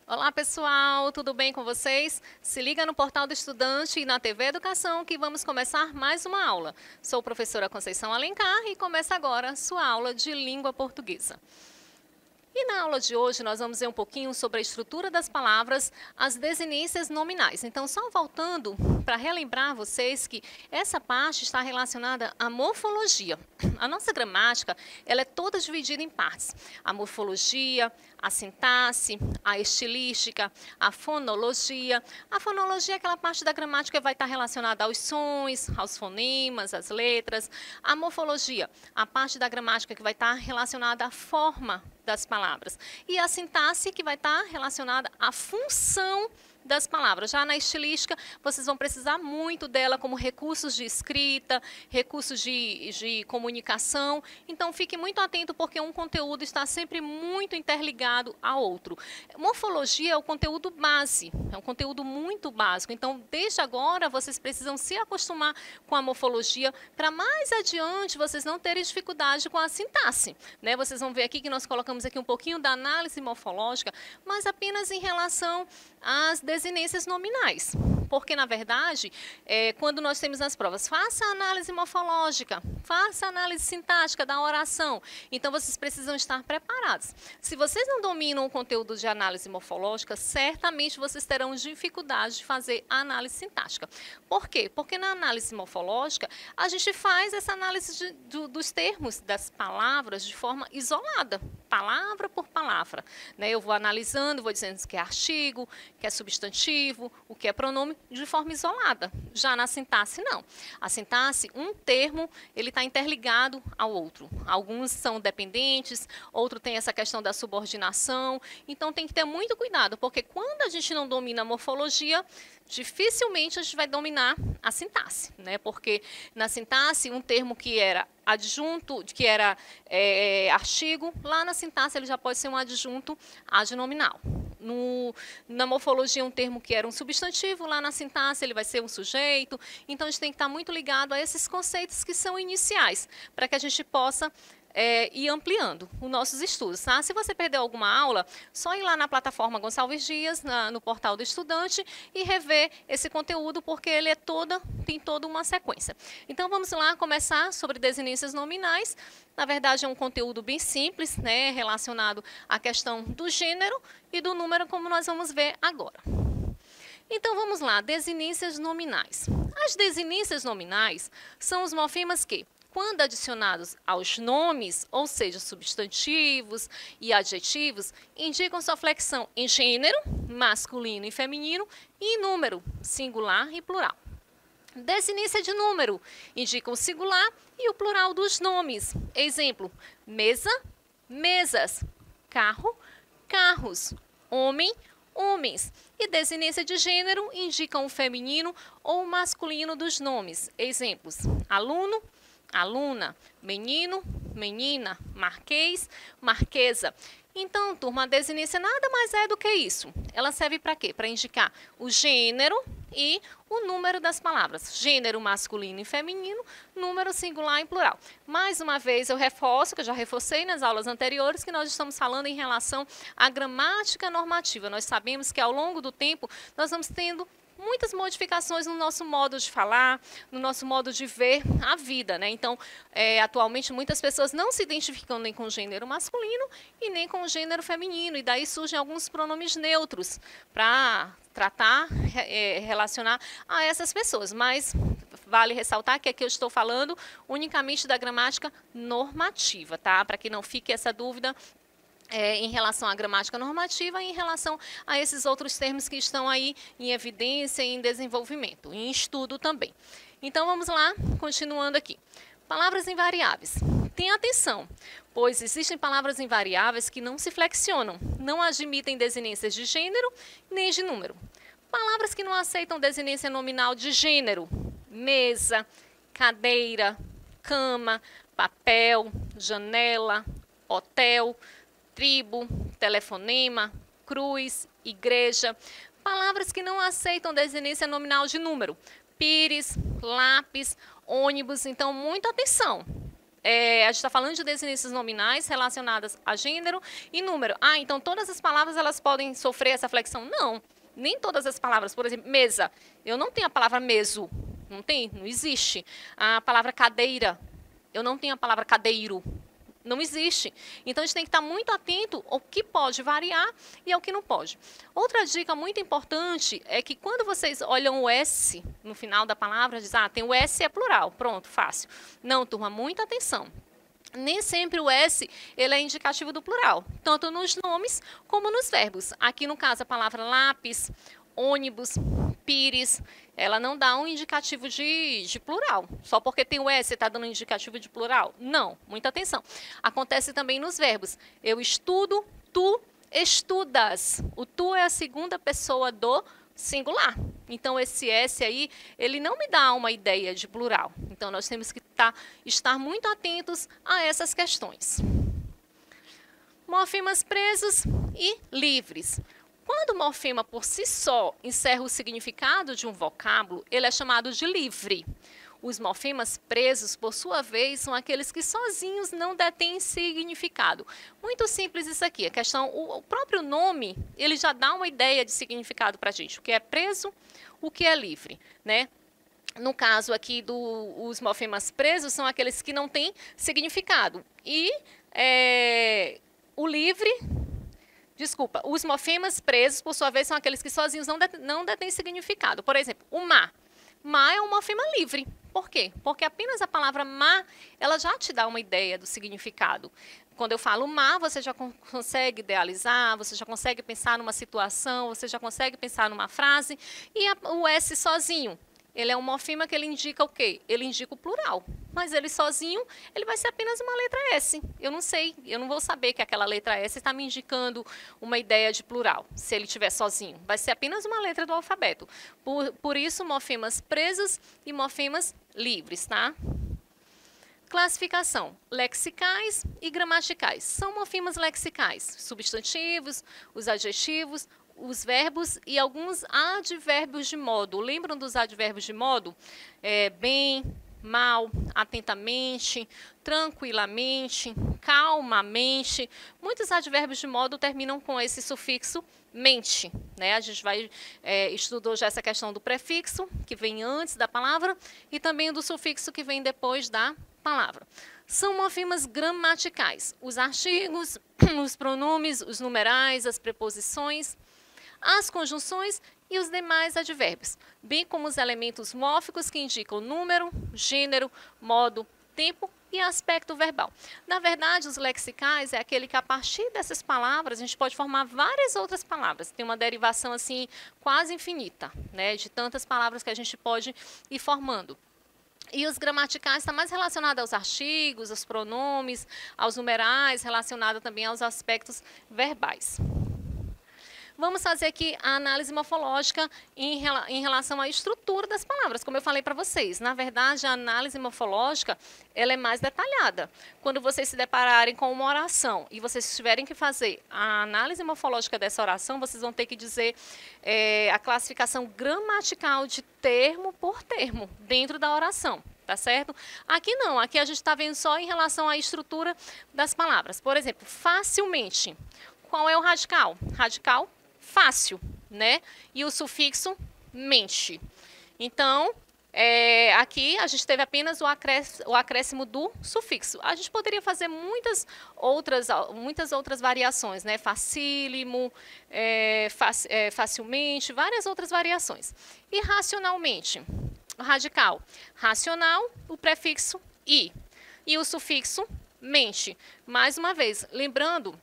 Olá pessoal, tudo bem com vocês? Se liga no Portal do Estudante e na TV Educação que vamos começar mais uma aula. Sou a professora Conceição Alencar e começa agora sua aula de língua portuguesa. E na aula de hoje nós vamos ver um pouquinho sobre a estrutura das palavras, as desinências nominais. Então, só voltando para relembrar vocês que essa parte está relacionada à morfologia. A nossa gramática, ela é toda dividida em partes. A morfologia, a sintaxe, a estilística, a fonologia. A fonologia é aquela parte da gramática que vai estar relacionada aos sons, aos fonemas, às letras. A morfologia, a parte da gramática que vai estar relacionada à forma das palavras. E a sintaxe, que vai estar relacionada à função das palavras. Já na estilística, vocês vão precisar muito dela como recursos de escrita, recursos de comunicação. Então, fique muito atento, porque um conteúdo está sempre muito interligado ao outro. Morfologia é o conteúdo base, é um conteúdo muito básico. Então, desde agora, vocês precisam se acostumar com a morfologia, para mais adiante vocês não terem dificuldade com a sintaxe, né? Vocês vão ver aqui que nós colocamos aqui um pouquinho da análise morfológica, mas apenas em relação às desinências nominais. Porque, na verdade, quando nós temos nas provas, faça a análise morfológica, faça a análise sintática da oração. Então, vocês precisam estar preparados. Se vocês não dominam o conteúdo de análise morfológica, certamente vocês terão dificuldade de fazer a análise sintática. Por quê? Porque na análise morfológica, a gente faz essa análise dos termos, das palavras, de forma isolada, palavra por palavra, né? Eu vou analisando, vou dizendo o que é artigo, o que é substantivo, o que é pronome, de forma isolada. Já na sintaxe, não. A sintaxe, um termo, ele está interligado ao outro. Alguns são dependentes, outro tem essa questão da subordinação. Então, tem que ter muito cuidado, porque quando a gente não domina a morfologia, dificilmente a gente vai dominar a sintaxe, né? Porque na sintaxe, um termo que era adjunto, que era artigo, lá na sintaxe ele já pode ser um adjunto adnominal. Na morfologia, um termo que era um substantivo, lá na sintaxe ele vai ser um sujeito. Então, a gente tem que estar muito ligado a esses conceitos que são iniciais, para que a gente possa ir ampliando os nossos estudos. Tá? Se você perdeu alguma aula, só ir lá na plataforma Gonçalves Dias, no portal do estudante, e rever esse conteúdo, porque ele tem toda uma sequência. Então, vamos lá começar sobre desinências nominais. Na verdade, é um conteúdo bem simples, né, relacionado à questão do gênero e do número, como nós vamos ver agora. Então, vamos lá, desinências nominais. As desinências nominais são os morfemas que, quando adicionados aos nomes, ou seja, substantivos e adjetivos, indicam sua flexão em gênero, masculino e feminino, e em número, singular e plural. Desinência de número indica o singular e o plural dos nomes. Exemplo, mesa, mesas, carro, carros, homem, homens. E desinência de gênero indicam o feminino ou o masculino dos nomes. Exemplos, aluno, aluna, menino, menina, marquês, marquesa. Então, turma, a desinência nada mais é do que isso. Ela serve para quê? Para indicar o gênero e o número das palavras. Gênero masculino e feminino, número singular e plural. Mais uma vez, eu reforço, que eu já reforcei nas aulas anteriores, que nós estamos falando em relação à gramática normativa. Nós sabemos que ao longo do tempo, nós vamos tendo muitas modificações no nosso modo de falar, no nosso modo de ver a vida, né? Então, atualmente, muitas pessoas não se identificam nem com o gênero masculino e nem com o gênero feminino, e daí surgem alguns pronomes neutros para tratar, relacionar a essas pessoas, mas vale ressaltar que aqui eu estou falando unicamente da gramática normativa, tá? Para que não fique essa dúvida em relação à gramática normativa e em relação a esses outros termos que estão aí em evidência e em desenvolvimento, em estudo também. Então, vamos lá, continuando aqui. Palavras invariáveis. Tenha atenção, pois existem palavras invariáveis que não se flexionam, não admitem desinências de gênero nem de número. Palavras que não aceitam desinência nominal de gênero: mesa, cadeira, cama, papel, janela, hotel, tribo, telefonema, cruz, igreja. Palavras que não aceitam desinência nominal de número. Pires, lápis, ônibus. Então, muita atenção. A gente está falando de desinências nominais relacionadas a gênero e número. Ah, então todas as palavras elas podem sofrer essa flexão? Não, nem todas as palavras. Por exemplo, mesa. Eu não tenho a palavra meso. Não tem, não existe. A palavra cadeira. Eu não tenho a palavra cadeiro. Não existe. Então, a gente tem que estar muito atento ao que pode variar e ao que não pode. Outra dica muito importante é que quando vocês olham o S no final da palavra, diz, tem o S é plural. Pronto, fácil. Não, turma, muita atenção. Nem sempre o S ele é indicativo do plural, tanto nos nomes como nos verbos. Aqui, no caso, a palavra lápis, ônibus, pires, ela não dá um indicativo de plural. Só porque tem o S, está dando um indicativo de plural? Não, muita atenção. Acontece também nos verbos. Eu estudo, tu estudas. O tu é a segunda pessoa do singular. Então, esse S aí, ele não me dá uma ideia de plural. Então, nós temos que estar muito atentos a essas questões. Morfemas presos e livres. Quando o morfema por si só encerra o significado de um vocábulo, ele é chamado de livre. Os morfemas presos, por sua vez, são aqueles que sozinhos não detêm significado. Muito simples isso aqui. A questão, o próprio nome, ele já dá uma ideia de significado para a gente. O que é preso, o que é livre, né? No caso aqui os morfemas presos são aqueles que não têm significado. E o livre... Desculpa, os morfemas presos, por sua vez, são aqueles que sozinhos não detêm significado. Por exemplo, o má. Má é um morfema livre. Por quê? Porque apenas a palavra má, ela já te dá uma ideia do significado. Quando eu falo má, você já consegue idealizar, você já consegue pensar numa situação, você já consegue pensar numa frase. E o S sozinho, ele é um morfema que ele indica o quê? Ele indica o plural. Mas ele sozinho, ele vai ser apenas uma letra S. Eu não sei, eu não vou saber que aquela letra S está me indicando uma ideia de plural, se ele estiver sozinho. Vai ser apenas uma letra do alfabeto. Por isso, morfemas presos e morfemas livres, tá? Classificação. Lexicais e gramaticais. São morfemas lexicais, substantivos, os adjetivos, os verbos e alguns advérbios de modo. Lembram dos advérbios de modo? Bem, mal, atentamente, tranquilamente, calmamente. Muitos advérbios de modo terminam com esse sufixo mente, né? A gente estudou já essa questão do prefixo, que vem antes da palavra, e também do sufixo que vem depois da palavra. São morfemas gramaticais. Os artigos, os pronomes, os numerais, as preposições, as conjunções e os demais advérbios, bem como os elementos mórficos que indicam número, gênero, modo, tempo e aspecto verbal. Na verdade, os lexicais é aquele que, a partir dessas palavras, a gente pode formar várias outras palavras. Tem uma derivação, assim, quase infinita, né, de tantas palavras que a gente pode ir formando. E os gramaticais está mais relacionado aos artigos, aos pronomes, aos numerais, relacionado também aos aspectos verbais. Vamos fazer aqui a análise morfológica em relação à estrutura das palavras, como eu falei para vocês. Na verdade, a análise morfológica ela é mais detalhada. Quando vocês se depararem com uma oração e vocês tiverem que fazer a análise morfológica dessa oração, vocês vão ter que dizer a classificação gramatical de termo por termo dentro da oração. Tá certo? Aqui não, aqui a gente está vendo só em relação à estrutura das palavras. Por exemplo, facilmente. Qual é o radical? Radical fácil, né? E o sufixo mente. Então, aqui a gente teve apenas o acréscimo do sufixo. A gente poderia fazer muitas outras variações, né? Facílimo, facilmente, várias outras variações. E racionalmente, radical, racional, o prefixo i e o sufixo mente. Mais uma vez, lembrando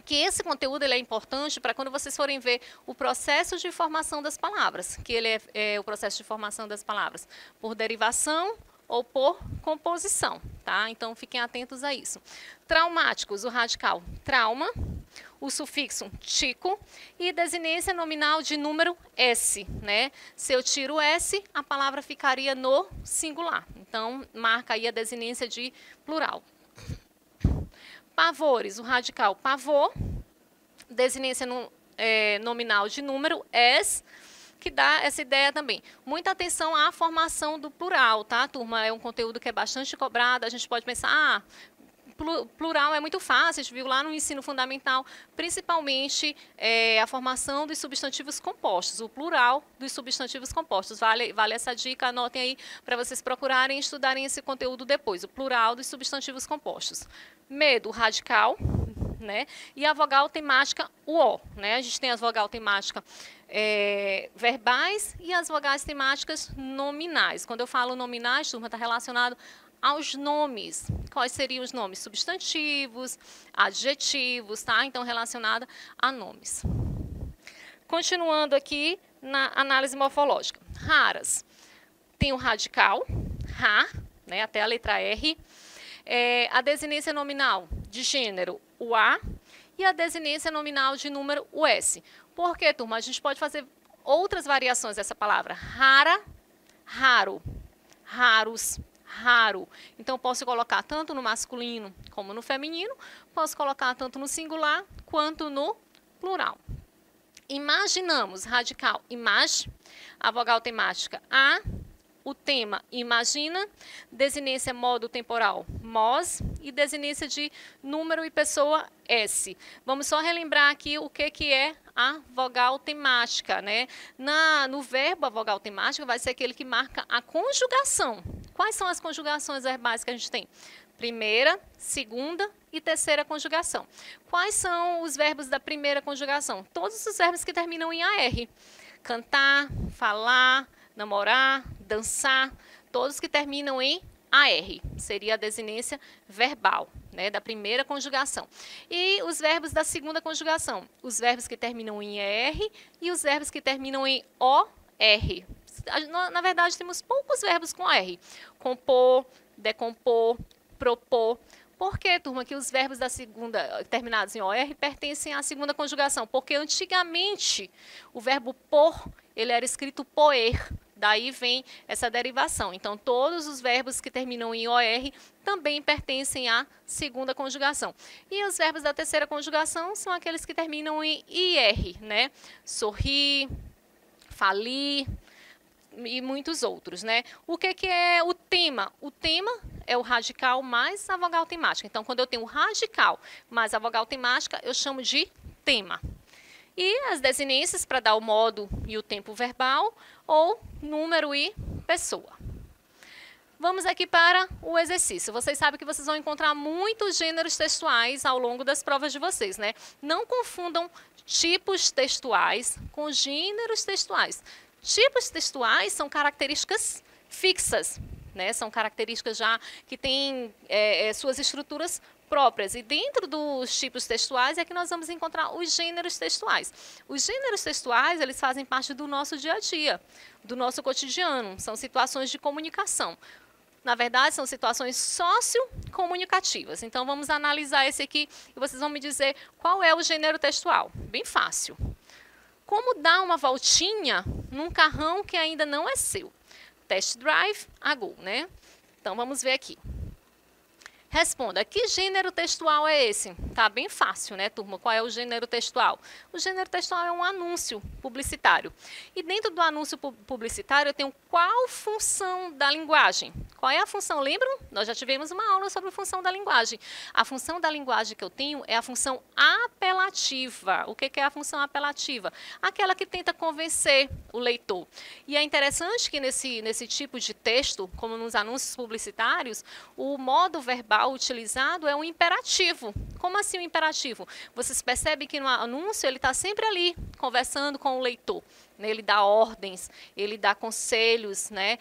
que esse conteúdo ele é importante para quando vocês forem ver o processo de formação das palavras, que ele é o processo de formação das palavras por derivação ou por composição, tá? Então, fiquem atentos a isso. Traumáticos, o radical trauma, o sufixo tico e desinência nominal de número S, né? Se eu tiro S, a palavra ficaria no singular. Então, marca aí a desinência de plural. Pavores, o radical pavor, desinência nominal de número, as, que dá essa ideia também. Muita atenção à formação do plural, tá, turma? É um conteúdo que é bastante cobrado. A gente pode pensar, plural é muito fácil, a gente viu lá no ensino fundamental, principalmente a formação dos substantivos compostos, o plural dos substantivos compostos. Vale essa dica, anotem aí para vocês procurarem e estudarem esse conteúdo depois, o plural dos substantivos compostos. Medo, radical, né? E a vogal temática, o O, né? A gente tem as vogal temática verbais e as vogais temáticas nominais. Quando eu falo nominais, turma, está relacionado aos nomes. Quais seriam os nomes? Substantivos, adjetivos, tá? Então, relacionada a nomes. Continuando aqui na análise morfológica. Raras. Tem o radical, ra, né? Até a letra R. A desinência nominal de gênero, o A, e a desinência nominal de número, o S. Por quê, turma? A gente pode fazer outras variações dessa palavra. Rara, raro, raros, raro. Então, posso colocar tanto no masculino como no feminino, posso colocar tanto no singular quanto no plural. Imaginamos, radical, image, a vogal temática, a, o tema, imagina, desinência modo temporal, mos, e desinência de número e pessoa, s. Vamos só relembrar aqui o que é a vogal temática, né? No verbo, a vogal temática vai ser aquele que marca a conjugação. Quais são as conjugações verbais que a gente tem? Primeira, segunda e terceira conjugação. Quais são os verbos da primeira conjugação? Todos os verbos que terminam em AR. Cantar, falar, namorar, dançar, todos que terminam em AR. Seria a desinência verbal, né, da primeira conjugação. E os verbos da segunda conjugação? Os verbos que terminam em ER e os verbos que terminam em OR. Na verdade, temos poucos verbos com R. Compor, decompor, propor. Por que, turma, que os verbos da segunda, terminados em OR, pertencem à segunda conjugação? Porque antigamente o verbo por, ele era escrito poer. Daí vem essa derivação. Então, todos os verbos que terminam em OR também pertencem à segunda conjugação. E os verbos da terceira conjugação são aqueles que terminam em IR, né? Sorrir, falir e muitos outros, né? O que é o tema? O tema é o radical mais a vogal temática. Então, quando eu tenho o radical mais a vogal temática, eu chamo de tema. E as desinências para dar o modo e o tempo verbal, ou número e pessoa. Vamos aqui para o exercício. Vocês sabem que vocês vão encontrar muitos gêneros textuais ao longo das provas de vocês, né? Não confundam tipos textuais com gêneros textuais. Tipos textuais são características fixas, né? São características já que têm suas estruturas próprias. E dentro dos tipos textuais é que nós vamos encontrar os gêneros textuais. Os gêneros textuais, eles fazem parte do nosso dia a dia, do nosso cotidiano. São situações de comunicação. Na verdade, são situações sociocomunicativas. Então, vamos analisar esse aqui e vocês vão me dizer qual é o gênero textual. Bem fácil. Como dar uma voltinha num carrão que ainda não é seu? Test drive, a go, né? Então, vamos ver aqui. Responda, que gênero textual é esse? Tá bem fácil, né, turma? Qual é o gênero textual? O gênero textual é um anúncio publicitário. E dentro do anúncio publicitário eu tenho qual função da linguagem? Qual é a função? Lembram? Nós já tivemos uma aula sobre a função da linguagem. A função da linguagem que eu tenho é a função apelativa. O que é a função apelativa? Aquela que tenta convencer o leitor. E é interessante que nesse tipo de texto, como nos anúncios publicitários, o modo verbal utilizado é um imperativo. Como assim um imperativo? Vocês percebem que no anúncio ele está sempre ali, conversando com o leitor. Ele dá ordens, ele dá conselhos, né?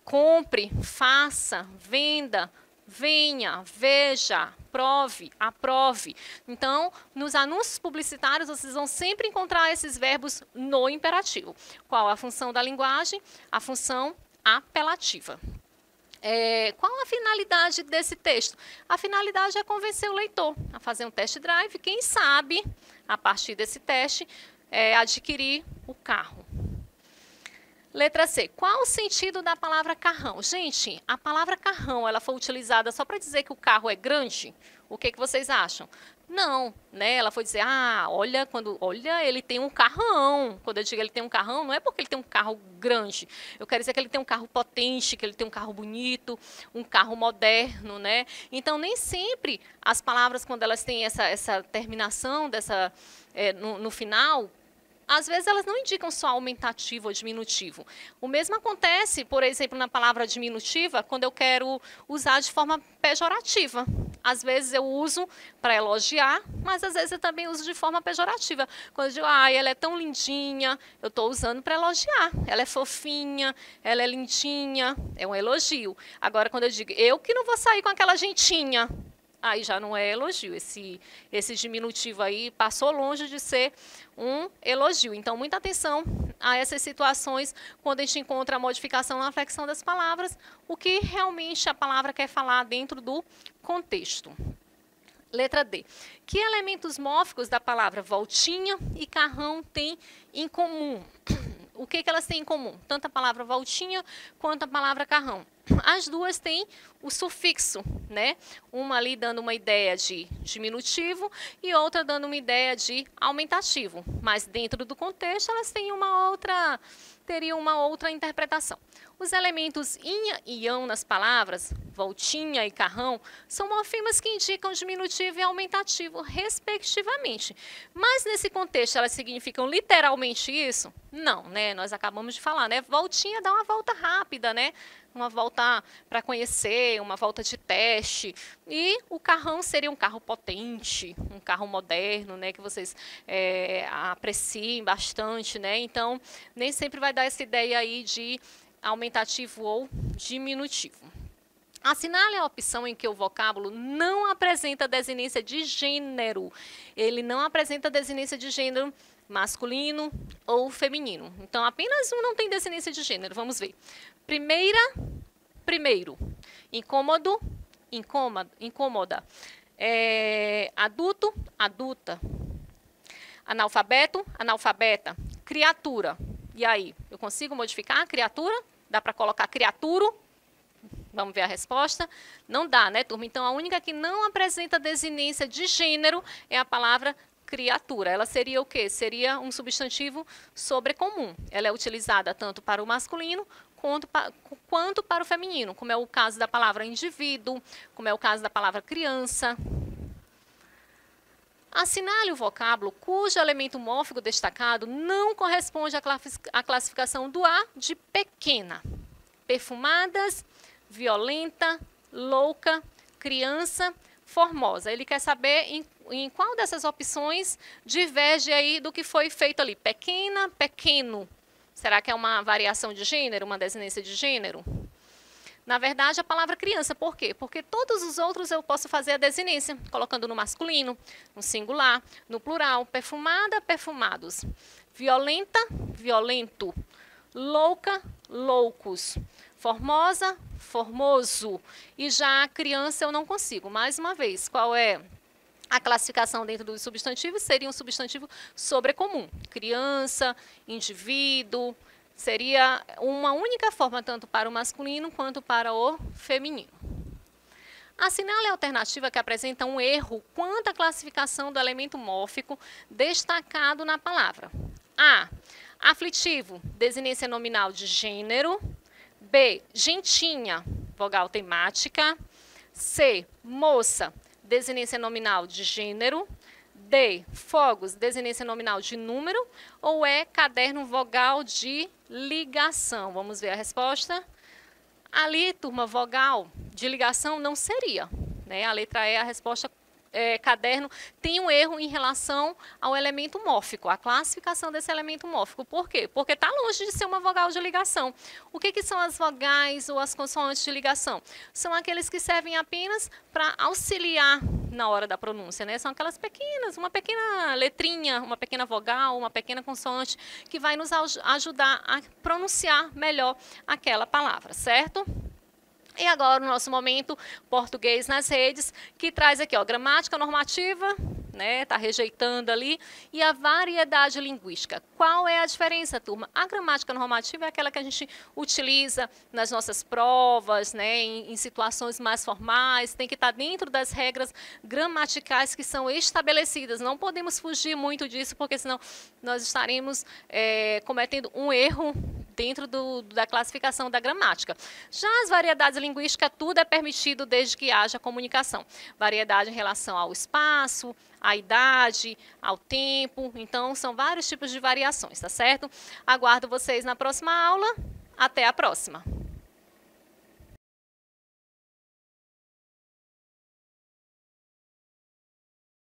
Compre, faça, venda, venha, veja, prove, aprove. Então, nos anúncios publicitários, vocês vão sempre encontrar esses verbos no imperativo. Qual a função da linguagem? A função apelativa. Qual a finalidade desse texto? A finalidade é convencer o leitor a fazer um test drive, quem sabe, a partir desse teste, adquirir o carro. Letra C. Qual o sentido da palavra carrão? Gente, a palavra carrão, ela foi utilizada só para dizer que o carro é grande? O que vocês acham? Não, né? Ela foi dizer, olha, ele tem um carrão. Quando eu digo ele tem um carrão, não é porque ele tem um carro grande. Eu quero dizer que ele tem um carro potente, que ele tem um carro bonito, um carro moderno, né? Então, nem sempre as palavras, quando elas têm essa terminação no final, às vezes elas não indicam só aumentativo ou diminutivo. O mesmo acontece, por exemplo, na palavra diminutiva, quando eu quero usar de forma pejorativa. Às vezes eu uso para elogiar, mas às vezes eu também uso de forma pejorativa. Quando eu digo, ela é tão lindinha, eu estou usando para elogiar. Ela é fofinha, ela é lindinha, é um elogio. Agora, quando eu digo, eu que não vou sair com aquela gentinha, aí já não é elogio. Esse diminutivo aí passou longe de ser um elogio. Então, muita atenção a essas situações quando a gente encontra a modificação na flexão das palavras, o que realmente a palavra quer falar dentro do contexto. Letra D. Que elementos mórficos da palavra voltinha e carrão têm em comum? O que elas têm em comum? Tanto a palavra voltinha quanto a palavra carrão. As duas têm o sufixo, né? Uma ali dando uma ideia de diminutivo e outra dando uma ideia de aumentativo. Mas dentro do contexto elas têm teriam uma outra interpretação. Os elementos inha e ão nas palavras, voltinha e carrão, são morfemas que indicam diminutivo e aumentativo, respectivamente. Mas nesse contexto elas significam literalmente isso? Não, né? Nós acabamos de falar, né? Voltinha dá uma volta rápida, né? Uma volta para conhecer, uma volta de teste. E o carrão seria um carro potente, um carro moderno, né, que vocês apreciem bastante, né? Então, nem sempre vai dar essa ideia aí de aumentativo ou diminutivo. Assinale a opção em que o vocábulo não apresenta desinência de gênero. Ele não apresenta desinência de gênero masculino ou feminino. Então, apenas um não tem desinência de gênero. Vamos ver. Primeiro. Incômodo, incômoda. Adulto, adulta. Analfabeto, analfabeta. Criatura. E aí, eu consigo modificar a criatura? Dá para colocar criatura? Vamos ver a resposta? Não dá, né, turma? Então, a única que não apresenta desinência de gênero é a palavra criatura. Ela seria o quê? Seria um substantivo sobrecomum. Ela é utilizada tanto para o masculino quanto para o feminino, como é o caso da palavra indivíduo, como é o caso da palavra criança. Assinale o vocábulo cujo elemento mórfico destacado não corresponde à classificação do A de pequena. Perfumadas, violenta, louca, criança, formosa. Ele quer saber em qual dessas opções diverge aí do que foi feito ali. Pequena, pequeno. Será que é uma variação de gênero, uma desinência de gênero? Na verdade, a palavra criança. Por quê? Porque todos os outros eu posso fazer a desinência, colocando no masculino, no singular, no plural. Perfumada, perfumados. Violenta, violento. Louca, loucos. Formosa, formoso. E já a criança eu não consigo. Mais uma vez, qual é a classificação dentro dos substantivos? Seria um substantivo sobrecomum. Criança, indivíduo. Seria uma única forma, tanto para o masculino quanto para o feminino. Assinale a alternativa que apresenta um erro quanto à classificação do elemento mórfico destacado na palavra. A. Aflitivo, desinência nominal de gênero. B. Gentinha, vogal temática. C. Moça, desinência nominal de gênero. D. Fogos, desinência nominal de número. Ou é caderno vogal de ligação? Vamos ver a resposta. Ali, turma, vogal de ligação não seria, né? A letra E, a resposta caderno, tem um erro em relação ao elemento mórfico, a classificação desse elemento mórfico. Por quê? Porque está longe de ser uma vogal de ligação. O que são as vogais ou as consoantes de ligação? São aqueles que servem apenas para auxiliar na hora da pronúncia, né? São aquelas pequenas, uma pequena letrinha, uma pequena vogal, uma pequena consoante que vai nos ajudar a pronunciar melhor aquela palavra, certo? E agora o nosso momento português nas redes, que traz aqui, ó, gramática normativa, né? Está rejeitando ali. E a variedade linguística. Qual é a diferença, turma? A gramática normativa é aquela que a gente utiliza nas nossas provas, né? Em situações mais formais, tem que estar dentro das regras gramaticais que são estabelecidas. Não podemos fugir muito disso, porque senão nós estaremos cometendo um erro dentro da classificação da gramática. Já as variedades linguísticas, tudo é permitido desde que haja comunicação. Variedade em relação ao espaço, à idade, ao tempo. Então, são vários tipos de variações, tá certo? Aguardo vocês na próxima aula. Até a próxima!